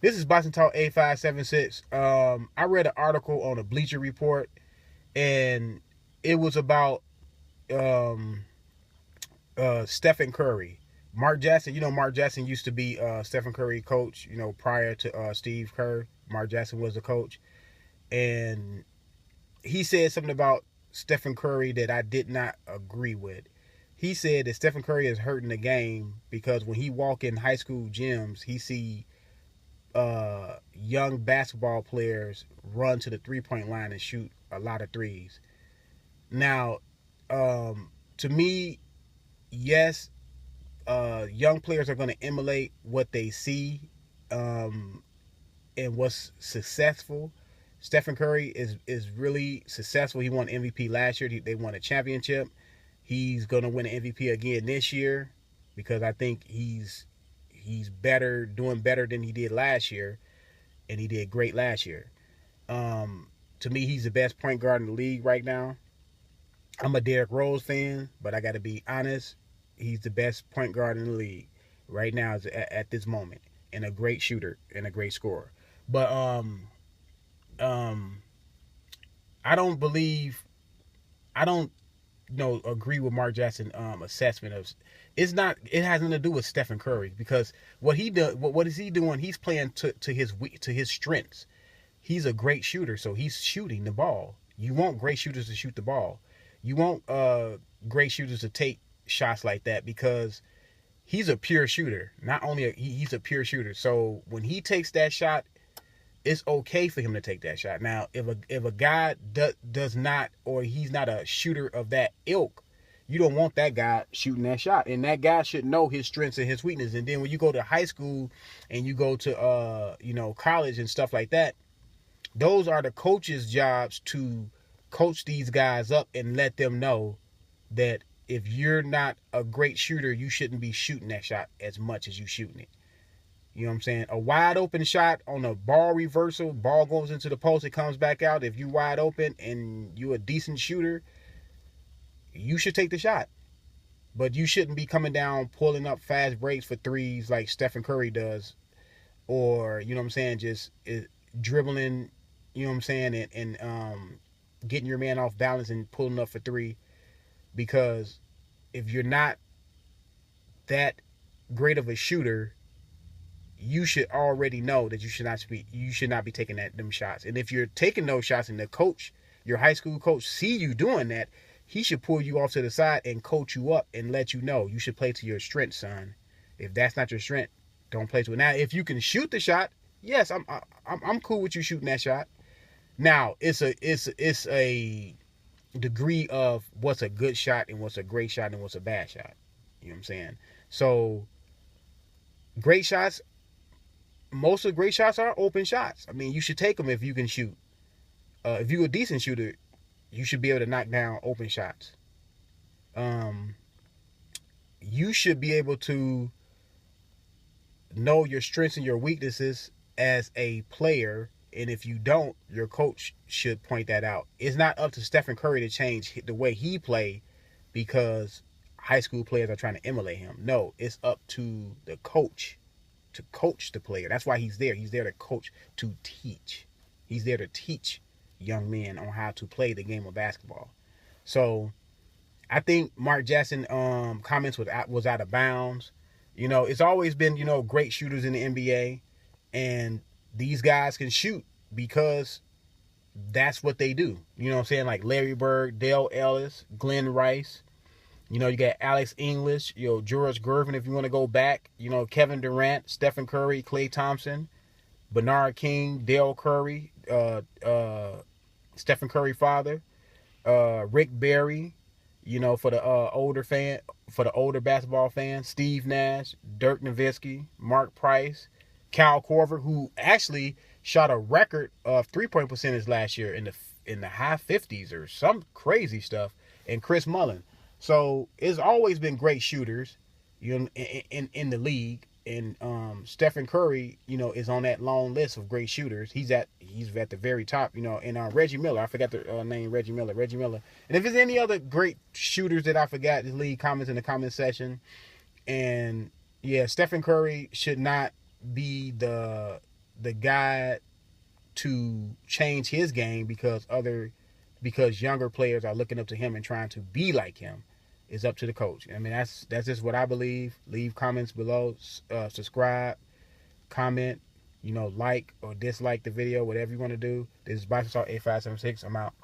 This is Boxing Talk 8576. I read an article on a Bleacher Report, and it was about um, Stephen Curry. Mark Jackson, Mark Jackson used to be Stephen Curry coach, prior to Steve Kerr. Mark Jackson was the coach. And he said something about Stephen Curry that I did not agree with. He said that Stephen Curry is hurting the game because when he walk in high school gyms, he see young basketball players run to the 3-point line and shoot a lot of threes. Now, to me, yes, young players are going to emulate what they see and what's successful. Stephen Curry is really successful. He won MVP last year. They won a championship. He's going to win an MVP again this year because I think he's better, doing better than he did last year, and he did great last year. To me, he's the best point guard in the league right now. I'm a Derrick Rose fan, but I got to be honest. He's the best point guard in the league right now at this moment, and a great shooter and a great scorer. But um, I don't believe, I don't agree with Mark Jackson assessment of it's not. It has nothing to do with Stephen Curry because what he does, what is he doing? He's playing to his strengths. He's a great shooter, so he's shooting the ball. You want great shooters to shoot the ball. You want great shooters to take shots like that because he's a pure shooter. Not only he's a pure shooter. So when he takes that shot, it's okay for him to take that shot. Now, if a guy does not, or he's not a shooter of that ilk, you don't want that guy shooting that shot. And that guy should know his strengths and his weaknesses. And then when you go to high school and you go to college and stuff like that, those are the coaches' jobs to coach these guys up and let them know that if you're not a great shooter, you shouldn't be shooting that shot as much as you shooting it. You know what I'm saying? A wide open shot on a ball reversal, ball goes into the post, it comes back out. If you wide open and you're a decent shooter, you should take the shot. But you shouldn't be coming down, pulling up fast breaks for threes like Stephen Curry does. Or, you know what I'm saying, just dribbling, you know what I'm saying, and getting your man off balance and pulling up for three. Because if you're not that great of a shooter, you should already know that you should not be taking them shots. And if you're taking those shots and the coach, your high school coach, see you doing that, he should pull you off to the side and coach you up and let you know you should play to your strength, son. If that's not your strength, don't play to it. Now, if you can shoot the shot, yes, I'm cool with you shooting that shot. Now, it's a degree of what's a good shot and what's a great shot and what's a bad shot. You know what I'm saying? So, great shots, most of the great shots are open shots. I mean, you should take them if you can shoot. If you're a decent shooter, you should be able to knock down open shots. You should be able to know your strengths and your weaknesses as a player. And if you don't, your coach should point that out. It's not up to Stephen Curry to change the way he play because high school players are trying to emulate him. No, it's up to the coach to coach the player. That's why he's there. He's there to coach, to teach. He's there to teach young men on how to play the game of basketball. So I think Mark Jackson comments was out of bounds. It's always been, great shooters in the NBA, and these guys can shoot because that's what they do. You know what I'm saying? Like Larry Bird, Dale Ellis, Glenn Rice. You got Alex English, George Gervin if you want to go back. Kevin Durant, Stephen Curry, Klay Thompson, Bernard King, Dale Curry, Stephen Curry father, Rick Barry, for the older basketball fans, Steve Nash, Dirk Nowitzki, Mark Price, Kyle Korver, who actually shot a record of 3-point percentage last year in the high 50s or some crazy stuff, and Chris Mullin. So it's always been great shooters, in the league, and Stephen Curry, is on that long list of great shooters. He's at the very top, and Reggie Miller. I forgot the name, Reggie Miller. And if there's any other great shooters that I forgot, just leave comments in the comment section. And yeah, Stephen Curry should not be the the guy to change his game because younger players are looking up to him and trying to be like him is up to the coach. I mean, that's just what I believe. Leave comments below. Subscribe, comment, like or dislike the video, whatever you want to do. This is Bison Salt 8576. I'm out.